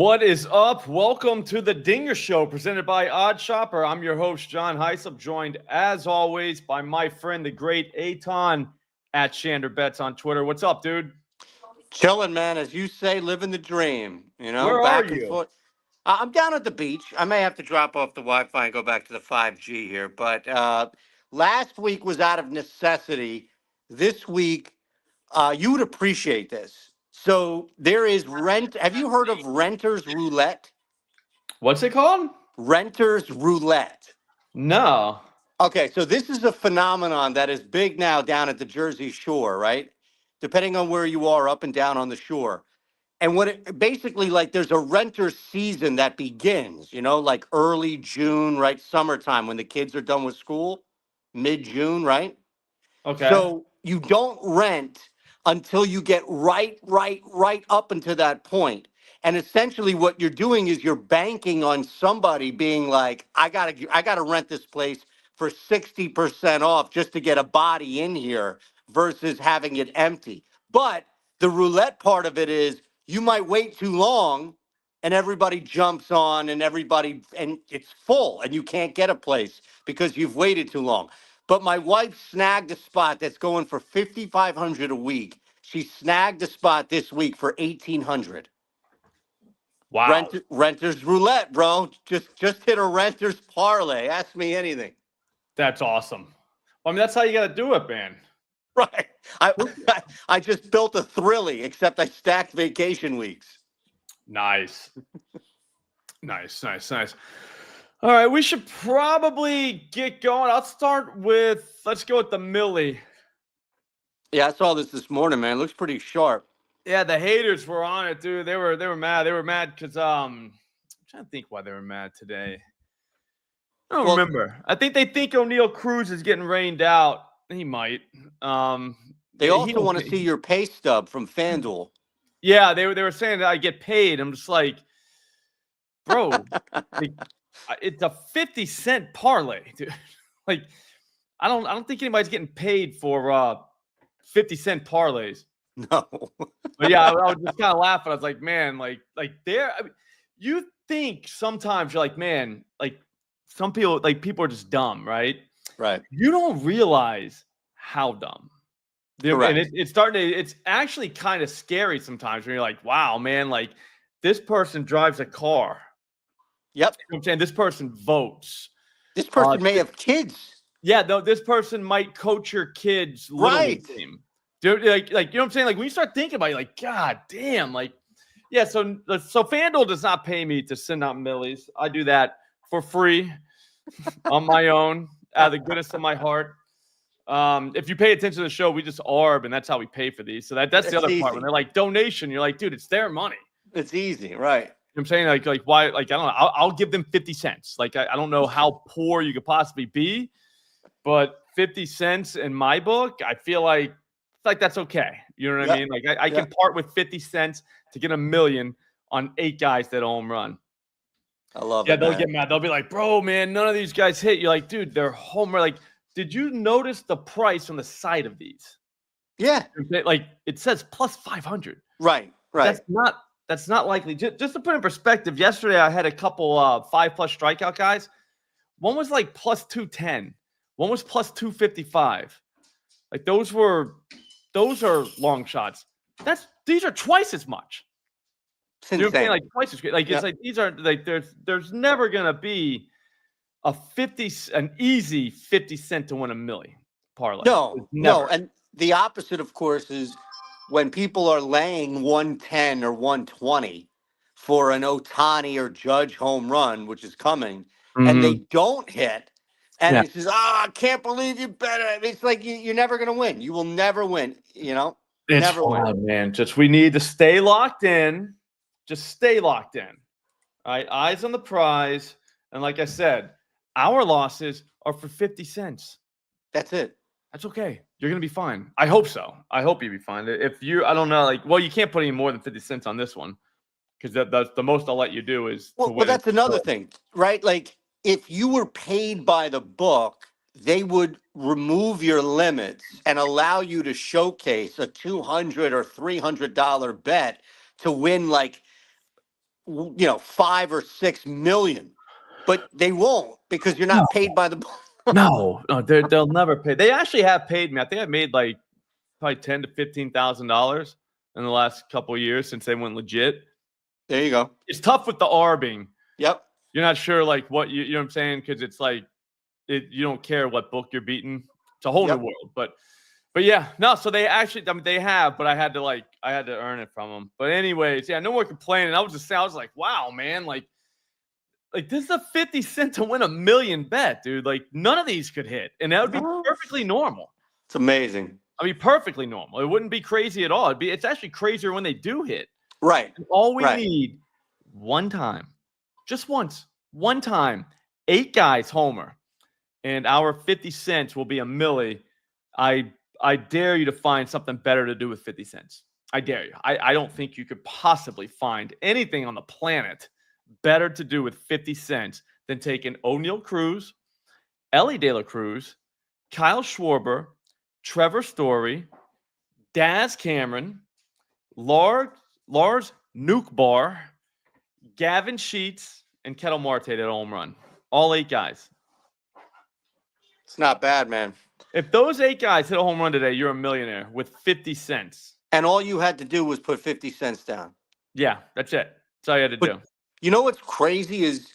What is up? Welcome to the Dinger Show presented by Oddshopper. I'm your host, John Hyslop, joined as always by my friend, the great Aton at ShanderBets on Twitter. What's up, dude? Chilling, man. As you say, living the dream, Where back are and you? forth. I'm down at the beach. I may have to drop off the Wi-Fi and go back to the 5G here. But last week was out of necessity. This week, you would appreciate this. So there is rent. Have you heard of renters roulette? What's it called? Renters roulette. No. Okay, so this is a phenomenon that is big now down at the Jersey Shore, right? Depending on where you are, up and down on the shore. And what it basically, like, there's a renter season that begins, like early June, right? Summertime when the kids are done with school, mid-June, right? Okay. So you don't rent until you get right up into that point. And essentially what you're doing is you're banking on somebody being like, I gotta rent this place for 60% off just to get a body in here versus having it empty. But the roulette part of it is you might wait too long and everybody jumps on and it's full and you can't get a place because you've waited too long. But my wife snagged a spot that's going for $5,500 a week. She snagged a spot this week for $1,800. Wow. Renters roulette, bro. Just hit a renters parlay. Ask me anything. That's awesome. I mean, that's how you got to do it, man. Right. I just built a Thrilly, except I stacked vacation weeks. Nice. Nice. All right, we should probably get going. Let's go with the Millie. Yeah, I saw this morning, man. It looks pretty sharp. Yeah, the haters were on it, dude. They were mad. They were mad because I'm trying to think why they were mad today. I don't remember. I think they think O'Neal Cruz is getting rained out. He might. They also want to see your pay stub from FanDuel. Yeah, they were saying that I get paid. I'm just like, bro, it's a 50-cent parlay, dude. Like, I don't think anybody's getting paid for 50-cent parlays. No. But yeah, I was just kind of laughing. I was like, man, you think sometimes you're like, man, like some people, like people are just dumb, right? Right. You don't realize how dumb. Correct. And it's actually kind of scary sometimes when you're like, wow, man, like this person drives a car. Yep. You know what I'm saying? This person votes. This person may have kids. Yeah, though this person might coach your kids' little league team. Dude, like you know what I'm saying? Like when you start thinking about it, you're like, God damn, like, yeah, so FanDuel does not pay me to send out Millies. I do that for free on my own, out of the goodness of my heart. If you pay attention to the show, we just arb, and that's how we pay for these. So that's the other part. When they're like donation, you're like, dude, it's their money. It's easy, right? You know what I'm saying? Like why? Like, I don't know. I'll give them 50 cents. Like, I don't know how poor you could possibly be, but 50 cents in my book, I feel like that's okay. You know what I mean? Like I can part with 50 cents to get $1 million on 8 guys that home run. I love it. Yeah, they'll get mad. They'll be like, bro, man, none of these guys hit. You're like, dude, they're homer. Like, did you notice the price on the side of these? Yeah. Like it says plus 500. Right. That's not likely. Just to put in perspective, yesterday I had a couple 5+ strikeout guys. One was like plus 210. One was plus 255. Like those are long shots. These are twice as much. You know what I'm saying? Like twice as great. Like it's like these are like there's never gonna be an easy 50 cent to win $1 million parlay. No. And the opposite, of course, is when people are laying 110 or 120 for an Ohtani or Judge home run, which is coming, and they don't hit. And it says, I can't believe you bet it. It's like you're never going to win. You will never win, It's never hard, man. We need to stay locked in. Just stay locked in. All right, eyes on the prize. And like I said, our losses are for 50 cents. That's it. That's okay. You're going to be fine. I hope so. I hope you'll be fine. If I don't know, you can't put any more than 50 cents on this one because that's the most I'll let you do is to win. Well, that's another thing, right? Like, if you were paid by the book, they would remove your limits and allow you to showcase a $200 or $300 bet to win like 5 or 6 million, but they won't because you're not paid by the. No, they'll never pay. They actually have paid me. I think I made like probably $10,000 to $15,000 in the last couple of years since they went legit. There you go. It's tough with the arbing. Yep. You're not sure like what you know what I'm saying, because it's like you don't care what book you're beating. It's a whole new world. But yeah, no. So they actually, they have, but I had to earn it from them. But anyways, yeah, no more complaining. I was like, wow, man, like this is a 50 cent to win $1 million bet, dude. Like none of these could hit, and that would be perfectly normal. It's amazing. I mean, perfectly normal. It wouldn't be crazy at all. It's actually crazier when they do hit. Right. And all we need one time, just once, one time, 8 guys homer, and our 50 cents will be a Millie. I dare you to find something better to do with 50 cents. I dare you. I don't think you could possibly find anything on the planet better to do with 50 cents than taking O'Neal Cruz, Ellie De La Cruz, Kyle Schwarber, Trevor Story, Daz Cameron, Lars Nuke Bar, Gavin Sheets, and Kettle Marte at home run. All 8 guys. It's not bad, man. If those 8 guys hit a home run today, you're a millionaire with 50 cents. And all you had to do was put 50 cents down. Yeah, that's it. That's all you had to do. You know what's crazy is,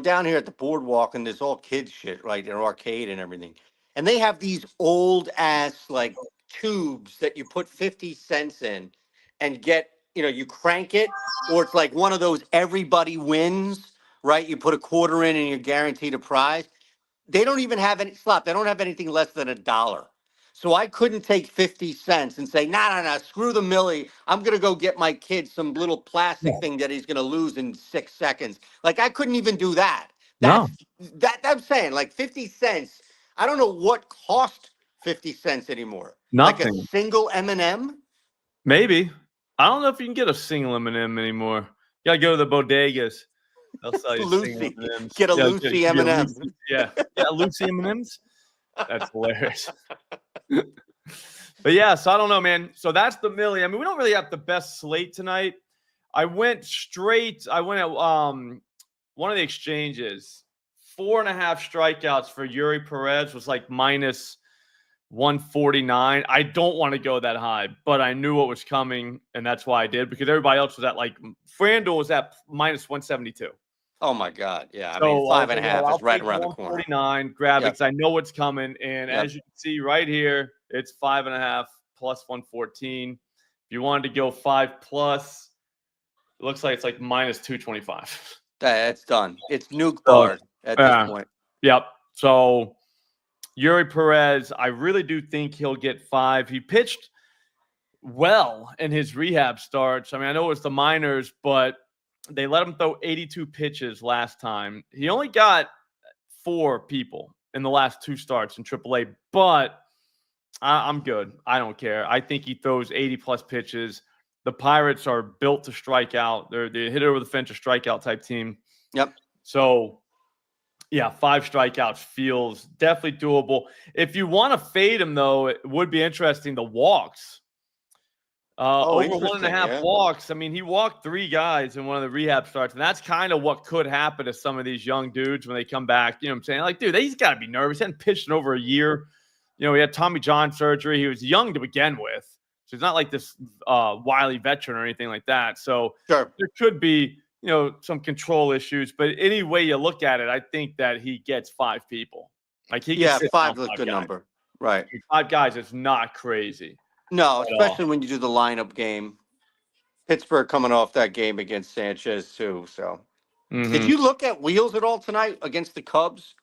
down here at the boardwalk, and there's all kids shit, right? An arcade and everything. And they have these old ass like tubes that you put 50 cents in and get, you crank it, or it's like one of those everybody wins, right? You put a quarter in and you're guaranteed a prize. They don't even have any slot. They don't have anything less than $1. So I couldn't take 50 cents and say, nah, screw the Millie. I'm going to go get my kid some little plastic thing that he's going to lose in 6 seconds. Like, I couldn't even do that. That's I'm saying, like, 50 cents. I don't know what cost 50 cents anymore. Nothing. Like a single M&M? Maybe. I don't know if you can get a single M&M anymore. You got to go to the bodegas. They'll sell you Lucy. M&Ms. Get a Lucy M&M. Yeah, Lucy M&Ms. That's hilarious. But yeah, so I don't know, man. So that's the Millie. I mean, we don't really have the best slate tonight. I went at one of the exchanges. 4.5 strikeouts for Yuri Perez was like minus 149. I don't want to go that high, but I knew what was coming, and that's why I did, because everybody else was at like FanDuel was at minus 172. Oh my God. Yeah. I mean, 5.5 is right around the corner. 149, grab it because I know what's coming. And as you can see right here, it's 5.5 plus 114. If you wanted to go 5 plus, it looks like it's like minus 225. That's done. It's nuke bar at this point. Yep. So Yuri Perez, I really do think he'll get 5. He pitched well in his rehab starts. I mean, I know it was the minors, but they let him throw 82 pitches last time. He only got 4 people in the last 2 starts in AAA, but I'm good. I don't care. I think he throws 80-plus pitches. The Pirates are built to strike out. They're hit over the fence or strikeout type team. Yep. So, yeah, 5 strikeouts feels definitely doable. If you want to fade him, though, it would be interesting. The walks. Over 1.5 walks. I mean, he walked 3 guys in one of the rehab starts, and that's kind of what could happen to some of these young dudes when they come back. You know what I'm saying? Like, dude, he's got to be nervous. He hadn't pitched in over a year. He had Tommy John surgery. He was young to begin with, so he's not like this wily veteran or anything like that. So there could be, some control issues. But any way you look at it, I think that he gets 5 people. Like he can 5 is a good number, right? 5 guys is not crazy. No, especially when you do the lineup game. Pittsburgh coming off that game against Sanchez too. So, Did you look at wheels at all tonight against the Cubs?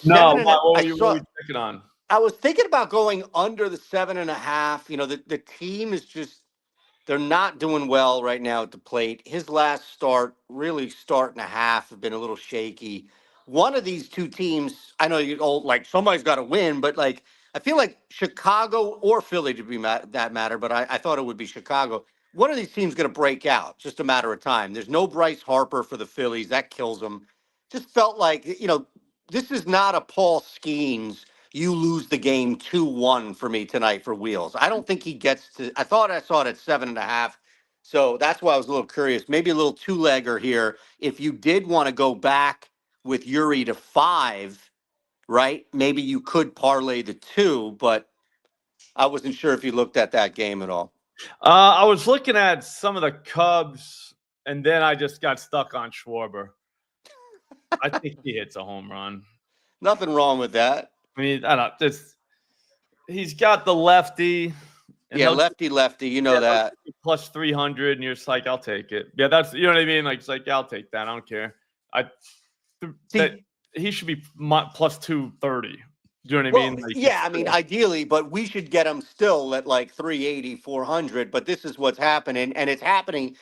No, what were you thinking on? I was thinking about going under the 7.5. The team is just, they're not doing well right now at the plate. His last start, really start and a half, have been a little shaky. One of these 2 teams, I know somebody's got to win, but I feel like Chicago or Philly to be that matter, but I thought it would be Chicago. One of these teams going to break out, just a matter of time. There's no Bryce Harper for the Phillies. That kills them. Just felt like, this is not a Paul Skeens. You lose the game 2-1 for me tonight for Wheels. I don't think he gets to. I thought I saw it at 7.5. So that's why I was a little curious. Maybe a little two-legger here. If you did want to go back with Yuri to 5, right? Maybe you could parlay the 2, but I wasn't sure if you looked at that game at all. I was looking at some of the Cubs, and then I just got stuck on Schwarber. I think he hits a home run. Nothing wrong with that. I mean, I don't just he's got the lefty. And Yeah, lefty, you know that. Plus 300, and you're just like, I'll take it. Yeah, that's, you know what I mean? Like, it's like, yeah, I'll take that. I don't care. He should be plus 230. Do you know what I mean? Like, yeah, I mean, ideally, but we should get him still at like 380, 400. But this is what's happening, and it's happening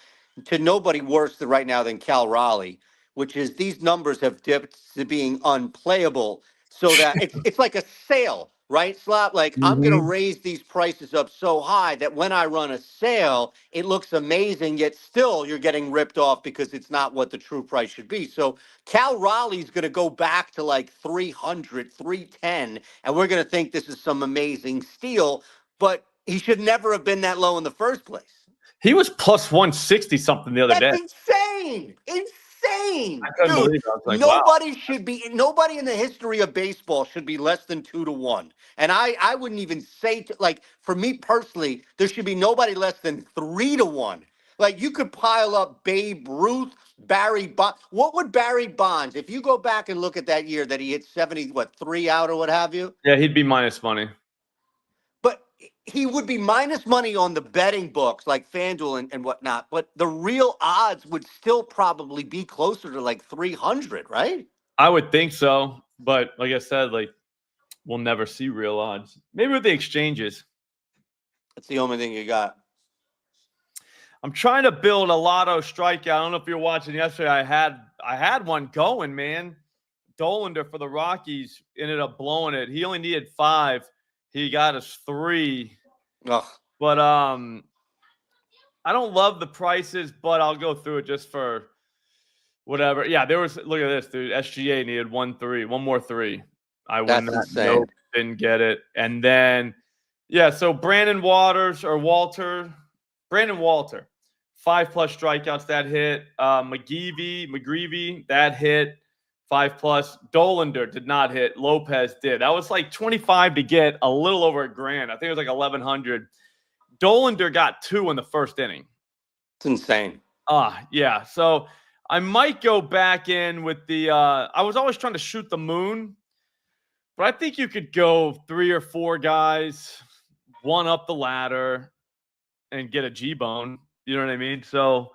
to nobody worse right now than Cal Raleigh, which is these numbers have dipped to being unplayable. So that it's like a sale, right, Slop? Like I'm gonna raise these prices up so high that when I run a sale, it looks amazing, yet still you're getting ripped off because it's not what the true price should be. So Cal Raleigh's gonna go back to like 300, 310, and we're gonna think this is some amazing steal, but he should never have been that low in the first place. He was plus 160 something the other day. That's insane. Insane. I couldn't believe it. I was like, Nobody wow. should be, nobody in the history of baseball should be less than 2-1. And I wouldn't even say, like, for me personally, there should be nobody less than 3-1. Like, you could pile up Babe Ruth, Barry Bonds. What would Barry Bonds, if you go back and look at that year that he hit 70, 3 out or what have you? Yeah, he'd be minus money. But he would be minus money on the betting books like FanDuel and whatnot. But the real odds would still probably be closer to like 300, right? I would think so. But like I said, like, we'll never see real odds. Maybe with the exchanges. That's the only thing you got. I'm trying to build a lotto strikeout. I don't know if you were watching yesterday. I had one going, man. Dolander for the Rockies ended up blowing it. He only needed 5. He got us 3. Ugh. But I don't love the prices, but I'll go through it just for whatever. Yeah, there was, look at this, dude. SGA needed 1 more 3. I won that. Insane. Nope, didn't get it. And then, yeah, so Brandon Walter, 5+ strikeouts, that hit. McGreevy, that hit. 5+. Dolander did not hit. Lopez did. That was like 25 to get a little over $1,000. I think it was like 1,100. Dolander got 2 in the first inning. It's insane. Yeah. So I might go back in with the I was always trying to shoot the moon, but I think you could go 3 or 4 guys, one up the ladder, and get a G-bone. You know what I mean? So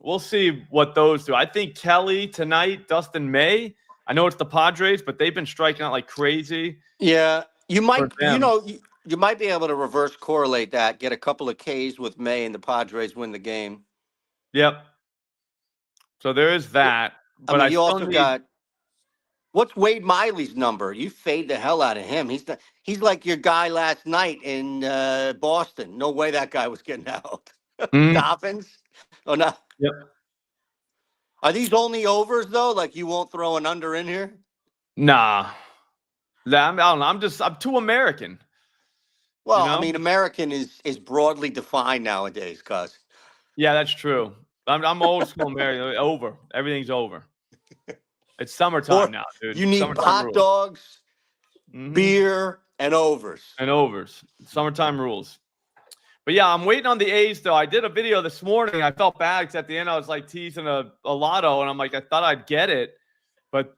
we'll see what those do. I think Kelly tonight, Dustin May. I know it's the Padres, but they've been striking out like crazy. Yeah, you might, you might be able to reverse correlate that, get a couple of Ks with May, and the Padres win the game. Yep. So there is that. But I mean, you also got, what's Wade Miley's number? You fade the hell out of him. He's like your guy last night in Boston. No way that guy was getting out. Dolphins? Oh, no. Yep. Are these only overs though? Like you won't throw an under in here? Nah. I don't know. I'm too American. Well, I mean, American is broadly defined nowadays, cuz. Yeah, that's true. I'm old school American. Over. Everything's over. It's summertime now, dude. You need hot dogs, beer, and overs. Summertime rules. But yeah, I'm waiting on the A's, though. I did a video this morning. I felt bad because at the end I was like teasing a lotto, and I'm like, I thought I'd get it. But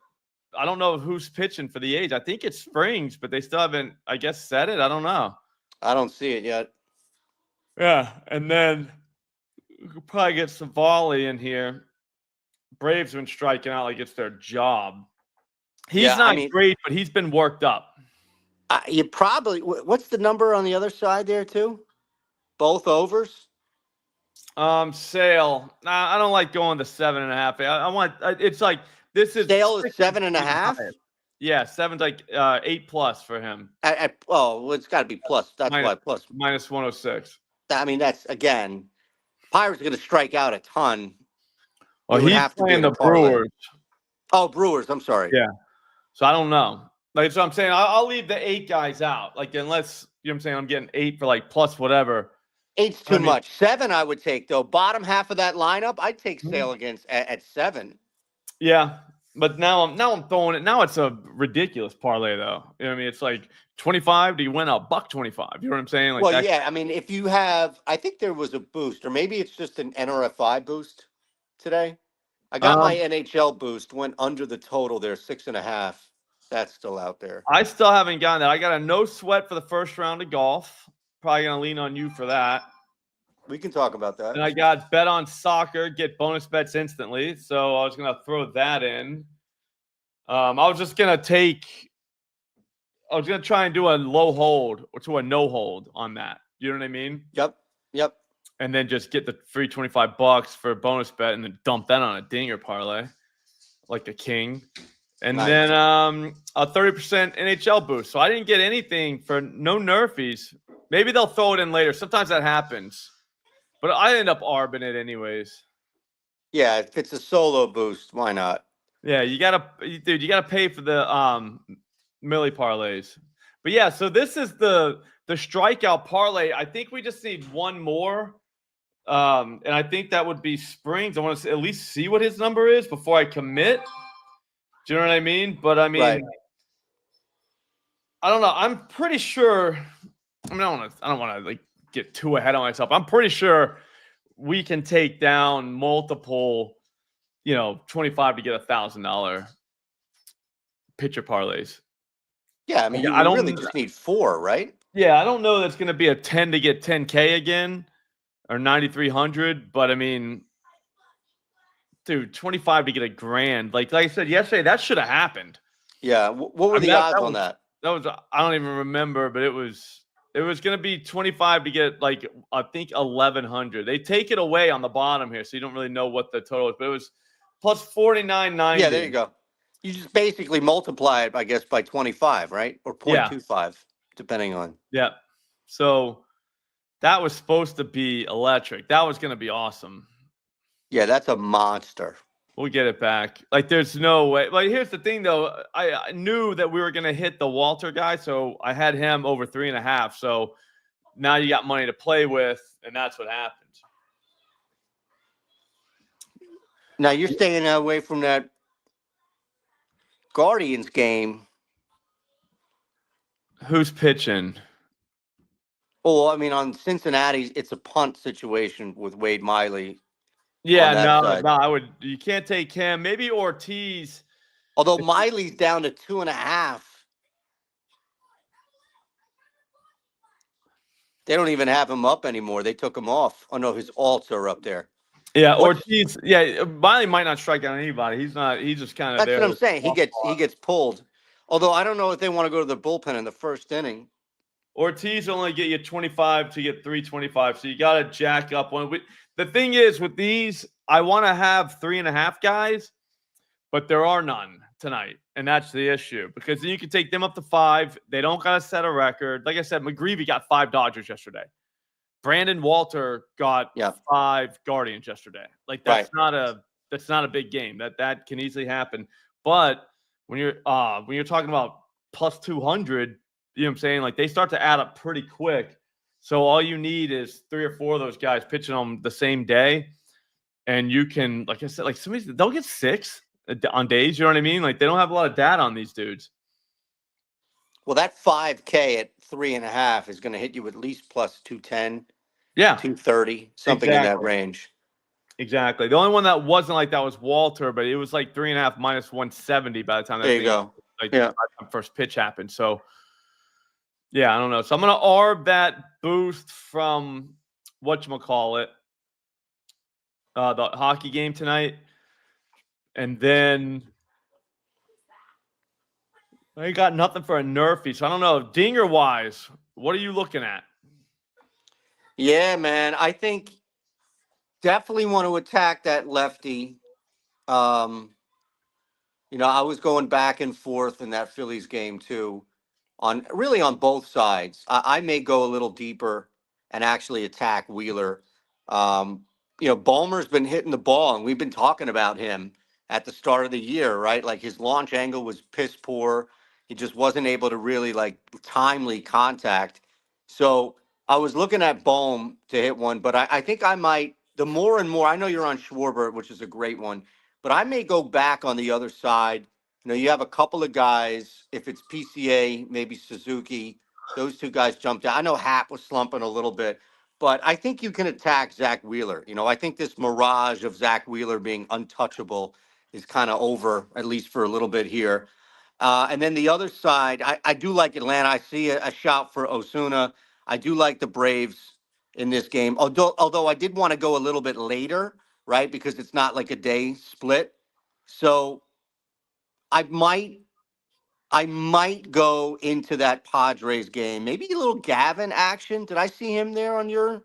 I don't know who's pitching for the A's. I think it's Springs, but they still haven't, I guess, said it. I don't know. I don't see it yet. Yeah, and then we could probably get Savali in here. Braves been striking out like it's their job. He's not great, but he's been worked up. You probably, what's the number on the other side there, too? Both overs? Sale. I don't like going to 7.5. I want, it's like, this is. Sale is 7.5? Yeah, 7's like 8+ for him. Well, it's got to be plus. That's why plus. Minus 106. I mean, that's, again, Pirates are going to strike out a ton. Well, he's playing the Brewers. Oh, Brewers. I'm sorry. Yeah. So I don't know. Like, so I'm saying I'll leave the 8 guys out. Like, unless, you know what I'm saying, I'm getting 8 for like plus whatever. Eight's I too mean, much. 7 I would take, though. Bottom half of that lineup, I'd take mhm. Sale against at 7. Yeah, but now I'm throwing it. Now it's a ridiculous parlay though. You know what I mean? It's like 25. Do you win a buck 25? You know what I'm saying? Like Well, that. yeah. I mean, if you have, I think there was a boost, or maybe it's just an NRFI boost today. I got my Um, NHL boost, went under the total there, 6.5. That's still out there. I still haven't gotten that. I got a no sweat for the first round of golf. Probably gonna lean on you for that. We can talk about And that. I got bet on soccer, get bonus bets instantly. So I was gonna throw that in. I was just gonna take. I was gonna try and do a low hold or to a no hold on that. You know what I mean? Yep. Yep. And then just get the free $25 for a bonus bet and then dump that on a dinger parlay like a king. And Nice. then a 30% NHL boost. So I didn't get anything for no nerfies. Maybe they'll throw it in later. Sometimes that happens. But I end up arbing it anyways. Yeah, if it's a solo boost, why not? Yeah, you gotta pay for the Millie parlays. But yeah, so this is the strikeout parlay. I think we just need one more. And I think that would be Springs. I want to at least see what his number is before I commit. Do you know what I mean? But I mean, Right. I don't know. I'm pretty sure. I mean, I don't want to like get too ahead of myself. I'm pretty sure we can take down multiple, 25 to get $1,000 pitcher parlays. Yeah, I mean, Like, you I really don't. just need 4, right? Yeah, I don't know that's going to be a 10 to get 10K again or 9,300. But I mean, dude, 25 to get a grand. Like I said yesterday, that should have happened. Yeah. What were I mean, the odds that on was that? that was I don't even remember, but it was going to be 25 to get like I think 1,100. They take it away on the bottom here, so you don't really know what the total is, but it was plus 49.90. Yeah, there you go. You just basically multiply it, I guess, by 25, right? Or Yeah, 0.25, depending on. yeah. So that was supposed to be electric. That was going to be awesome. Yeah, that's a monster. We'll get it back. Like, there's no way. Like, here's the thing, though. I knew that we were going to hit the Walter guy, so I had him over 3.5. So now you got money to play with, and that's what happened. Now you're staying away from that Guardians game. Who's pitching? Oh, I mean, on Cincinnati, it's a punt situation with Wade Miley. Yeah, on that no, side. I would. You can't take him. Maybe Ortiz. Although Miley's down to 2.5. They don't even have him up anymore. They took him off. Oh no, his alts are up there. Yeah, What's- Ortiz. Yeah, Miley might not strike out anybody. He's not. He's just kind of That's there. what I'm saying. He gets pulled. Although I don't know if they want to go to the bullpen in the first inning. Ortiz only get you 25 to get 325, so you got to jack up one. The thing is with these, I want to have 3.5 guys, but there are none tonight, and that's the issue because then you can take them up to 5. They don't got to set a record. Like I said, McGreevy got 5 Dodgers yesterday. Brandon Walter got 5 Guardians yesterday. Like that's not a big game. That can easily happen. But when you're talking about plus 200, you know what I'm saying? Like they start to add up pretty quick. So all you need is 3 or 4 of those guys pitching on the same day, and you can, like I said, like they'll get 6 on days. You know what I mean? Like they don't have a lot of data on these dudes. Well, that 5K at 3.5 is going to hit you at least plus 210. Yeah, 230, something in that range. Exactly. The only one that wasn't like that was Walter, but it was like 3.5 minus 170 by the time that there you go. Like the first pitch happened. So yeah, I don't know. So I'm gonna arb that boost from whatchamacallit, the hockey game tonight. And then I ain't got nothing for a nerfy. So I don't know. Dinger wise, what are you looking at? Yeah, man. I think definitely want to attack that lefty. I was going back and forth in that Phillies game too, on both sides. I may go a little deeper and actually attack Wheeler. Ballmer's been hitting the ball, and we've been talking about him at the start of the year, right? Like his launch angle was piss poor. He just wasn't able to really like timely contact. So I was looking at Bohm to hit one, but I think I might. The more and more, I know you're on Schwarber, which is a great one, but I may go back on the other side. You have a couple of guys. If it's PCA, maybe Suzuki. Those two guys jumped out. I know Happ was slumping a little bit, but I think you can attack Zach Wheeler. I think this mirage of Zach Wheeler being untouchable is kind of over, at least for a little bit here. And then the other side, I do like Atlanta. I see a shout for Osuna. I do like the Braves in this game. Although I did want to go a little bit later, right? Because it's not like a day split. So I might go into that Padres game. Maybe a little Gavin action. Did I see him there on your?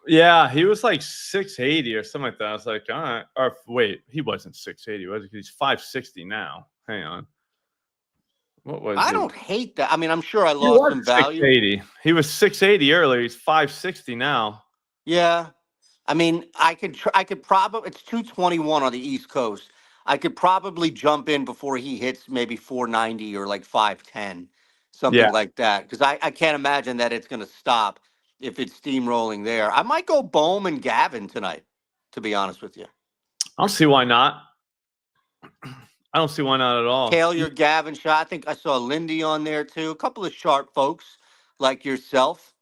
Yeah, he was like 680 or something like that. I was like, all right. Or wait, he wasn't 680, was he? He's 560 now. Hang on. What was I it? don't hate that. I mean, I'm sure I He lost was some value. 680. He was 680 earlier. He's 560 now. Yeah. I mean, I could probably, it's 221 on the East Coast. I could probably jump in before he hits maybe 490 or like 510, Yeah. something like that. Because I can't imagine that it's going to stop if it's steamrolling there. I might go Bohm and Gavin tonight, to be honest with you. I don't see why not. I don't see why not at all. Tail your Gavin shot. I think I saw Lindy on there too. A couple of sharp folks like yourself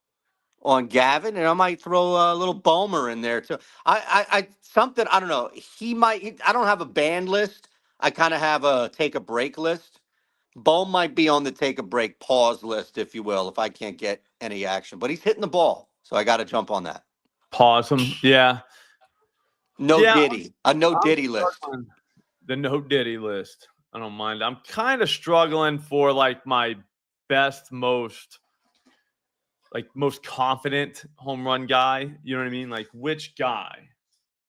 on Gavin, and I might throw a little Bomer in there too. I something I don't know. I don't have a band list. I kind of have a take a break list. Bohm might be on the take a break pause list, if you will, if I can't get any action. But he's hitting the ball, so I got to jump on that. Pause him. Yeah. No Yeah. Diddy, a no I'm Diddy list. struggling. The no Diddy list. I don't mind. I'm kind of struggling for like my best, most confident home run guy. You know what I mean? Like which guy?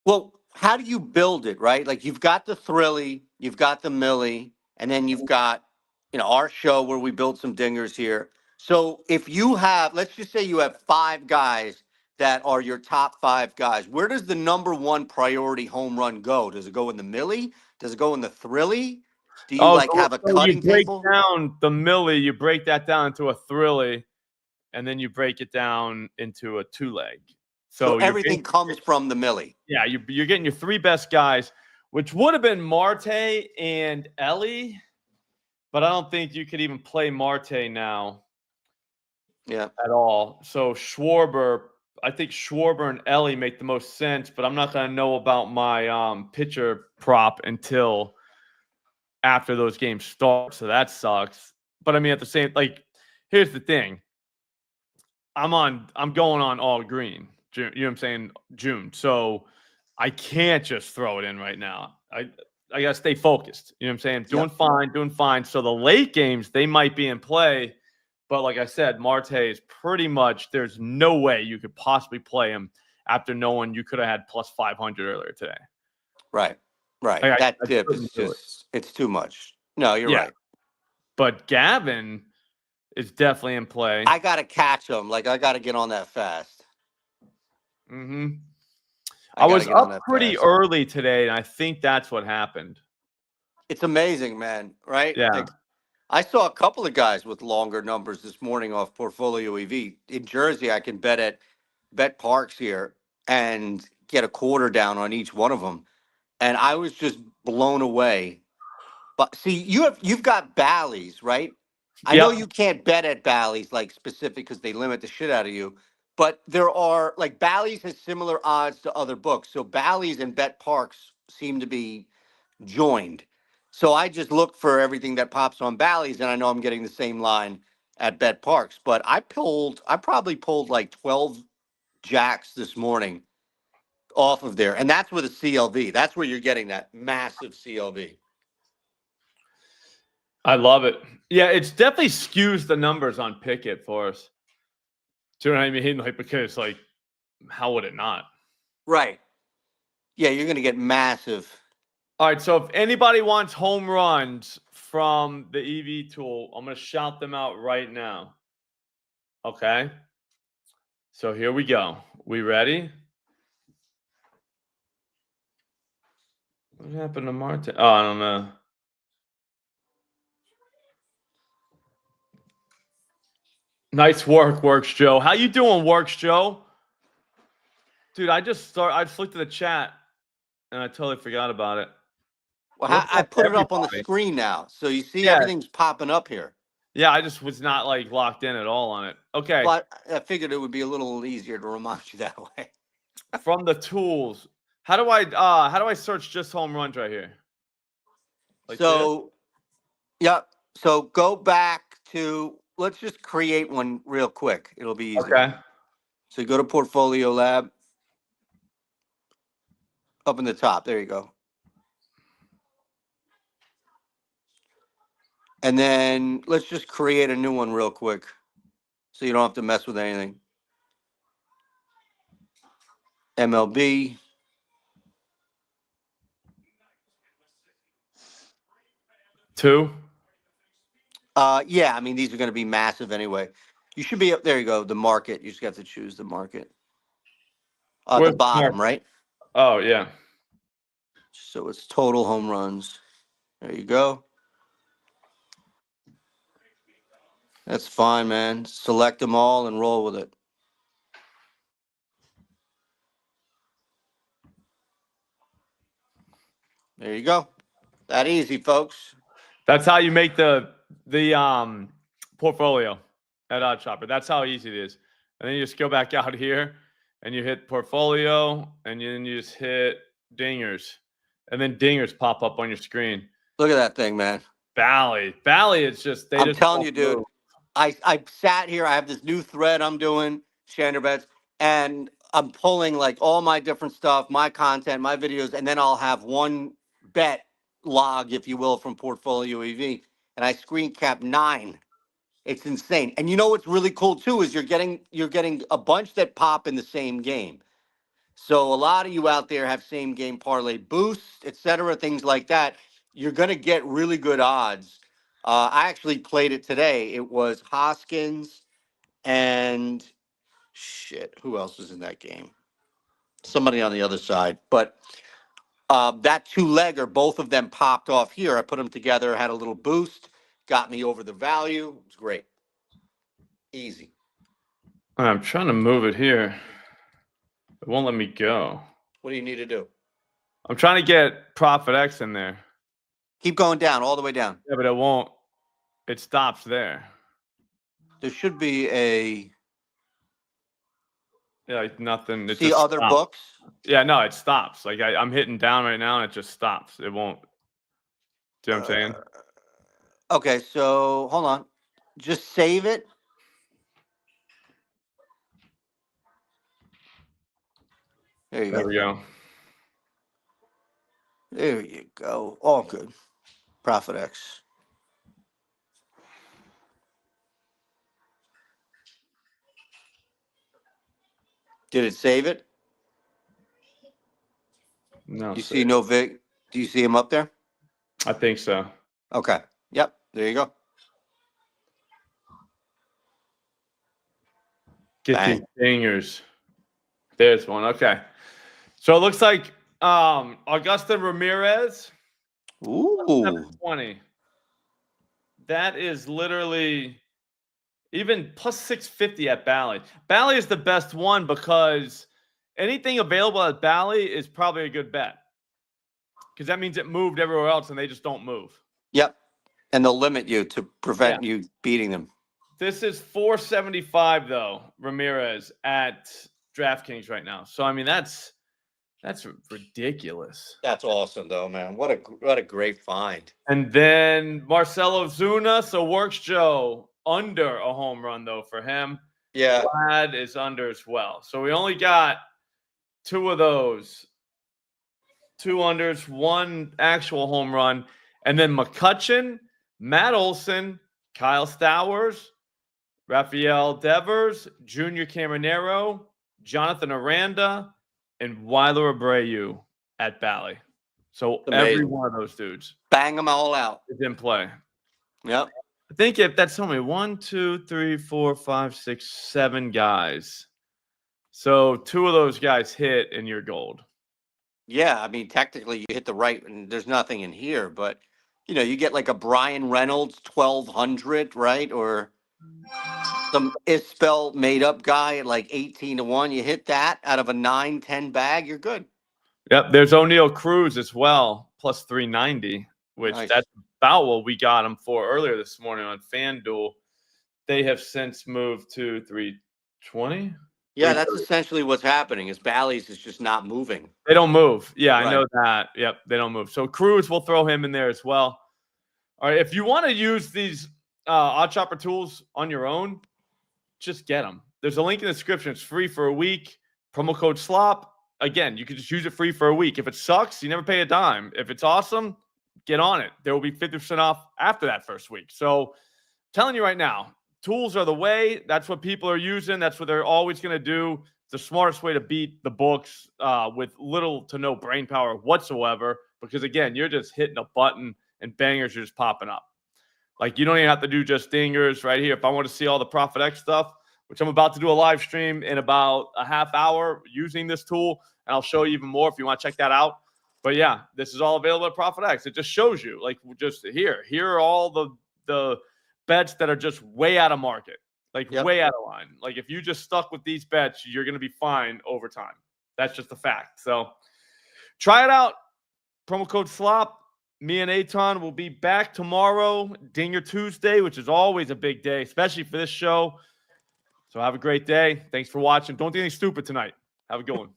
Well, how do you build it, right? Like you've got the Thrilly, you've got the Millie, and then you've got, our show where we build some dingers here. So if you have, let's just say you have five guys that are your top five guys, where does the number one priority home run go? Does it go in the Millie? Does it go in the Thrilly? Do you Oh, like have a so you cutting break table? down the Millie, you break that down into a Thrilly, and then you break it down into a two leg. So So you're everything comes from the Millie. yeah, you're getting your three best guys, which would have been Marte and Ellie, but I don't think you could even play Marte now Yeah. at all. So Schwarber, I think Schwarber and Ellie make the most sense, but I'm not going to know about my pitcher prop until after those games start. So that sucks. But I mean, at the same, here's the thing. I'm going on all green. June, you know what I'm saying? June. So I can't just throw it in right now. I gotta stay focused. You know what I'm saying? Doing fine, doing fine. So the late games, they might be in play. But like I said, Marte is pretty much, there's no way you could possibly play him after knowing you could have had plus 500 earlier today. Right. Right. Like, That I dip is couldn't do it. just, it's too much. No, you're Yeah. right. But Gavin is definitely in play. I got to catch him. Like, I got to get on that fast. Mm-hmm. I gotta was get on up that pretty fast. early today, and I think that's what happened. It's amazing, man. Right? Yeah. Like, I saw a couple of guys with longer numbers this morning off Portfolio EV. In Jersey, I can bet at Bet Parks here and get a quarter down on each one of them. And I was just blown away. But see, you've got Bally's, right? I know Yep. you can't bet at Bally's like specific because they limit the shit out of you. But there are like Bally's has similar odds to other books. So Bally's and Bet Parks seem to be joined. So I just look for everything that pops on Bally's, and I know I'm getting the same line at Bet Parks. But I probably pulled like 12 jacks this morning off of there, and that's with a CLV. That's where you're getting that massive CLV. I love it. Yeah, it's definitely skews the numbers on Pickett for us. Do you know what I mean? Like, because, how would it not? Right. Yeah, you're going to get massive. All right, so if anybody wants home runs from the EV tool, I'm going to shout them out right now. Okay? So here we go. We ready? What happened to Martin? Oh, I don't know. Nice work, Works Joe. How you doing, Works Joe? Dude, I just looked at the chat and I totally forgot about it. Well, What's I up, put it up on the everybody? screen now, so you see Yeah. everything's popping up here. Yeah, I just was not like locked in at all on it. Okay. But I figured it would be a little easier to remind you that way. From the tools. How do I search just home runs right here? Like So, yep. So go back to, let's just create one real quick. It'll be this? easier. Okay. So go to Portfolio Lab. Up in the top. There you go. And then let's just create a new one real quick so you don't have to mess with anything. MLB. Two. Yeah, I mean, these are going to be massive anyway. You should be up. There you go. The market. You just got to choose the market. The Where's bottom, market? right? Oh, yeah. So it's total home runs. There you go. That's fine, man. Select them all and roll with it. There you go. That easy, folks. That's how you make the portfolio at Oddshopper. That's how easy it is. And then you just go back out here and you hit portfolio and then you just hit dingers. And then dingers pop up on your screen. Look at that thing, man. Bally is just I'm telling you, dude. I sat here. I have this new thread I'm doing, Shander Bets, and I'm pulling like all my different stuff, my content, my videos, and then I'll have one bet log, if you will, from Portfolio EV, and I screen cap 9. It's insane. And you know what's really cool too is you're getting a bunch that pop in the same game. So a lot of you out there have same game parlay boosts, etc., things like that. You're going to get really good odds. I actually played it today. It was Hoskins and shit. Who else was in that game? Somebody on the other side. But that two-legger, both of them popped off here. I put them together, had a little boost, got me over the value. It was great. Easy. I'm trying to move it here. It won't let me go. What do you need to do? I'm trying to get Profit X in there. Keep going down, all the way down. Yeah, but it won't. It stops there. There should be a... Yeah, like nothing. It See just other stops. books? Yeah, no, it stops. Like I'm hitting down right now and it just stops. It won't. See what I'm saying? Okay, so hold on. Just save it. There you There go. we go. There you go. All good. Profit X. Did it save it? No. You see no Vic? Do you see him up there? I think so. Okay. Yep. There you go. Get these dingers. There's one. Okay. So it looks like Augusta Ramirez. Ooh. 20. That is literally even plus 650 at Bally. Bally is the best one because anything available at Bally is probably a good bet. Because that means it moved everywhere else and they just don't move. Yep. And they'll limit you to prevent you beating them. This is 475 though, Ramirez at DraftKings right now. So I mean that's ridiculous. That's awesome though, man. What a great find. And then Marcelo Zuna, so Works Joe under a home run though for him. Yeah. Vlad is under as well. So we only got 2 of those. 2 unders, 1 actual home run. And then McCutchen, Matt Olson, Kyle Stowers, Rafael Devers, Junior Caminero, Jonathan Aranda, and Weiler Abreu at Bally. So every one of those dudes. Bang them all out. Is in play. Yep. I think if that's only 1, 2, 3, 4, 5, 6, 7 guys. So 2 of those guys hit and you're gold. Yeah, I mean, technically you hit the right, and there's nothing in here, but you know, you get like a Brian Reynolds 1200, right? Or some Isbell made up guy at like 18-1. You hit that out of a 9-10 bag, you're good. Yep. There's O'Neal Cruz as well, plus 390, which Nice. that's about what we got him for earlier this morning on FanDuel. They have since moved to 320. Yeah, that's essentially what's happening. Is Bally's is just not moving. They don't move. Yeah, Right. I know that. Yep, they don't move. So Cruz, we'll throw him in there as well. All right, if you want to use these Oddshopper tools on your own, just get them. There's a link in the description. It's free for a week. Promo code SLOP. Again, you can just use it free for a week. If it sucks, you never pay a dime. If it's awesome, get on it. There will be 50% off after that first week. So telling you right now, tools are the way. That's what people are using. That's what they're always going to do. It's the smartest way to beat the books with little to no brain power whatsoever. Because, again, you're just hitting a button and bangers are just popping up. Like, you don't even have to do just dingers right here. If I want to see all the Profit X stuff, which I'm about to do a live stream in about a half hour using this tool, and I'll show you even more if you want to check that out. But, yeah, this is all available at Profit X. It just shows you, like, just here are all the bets that are just way out of market, like way out of line. Like if you just stuck with these bets, you're going to be fine over time. That's just a fact. So try it out. Promo code SLOP. Me and Aton will be back tomorrow, Dinger Tuesday, which is always a big day, especially for this show. So have a great day. Thanks for watching. Don't do anything stupid tonight. Have a good one.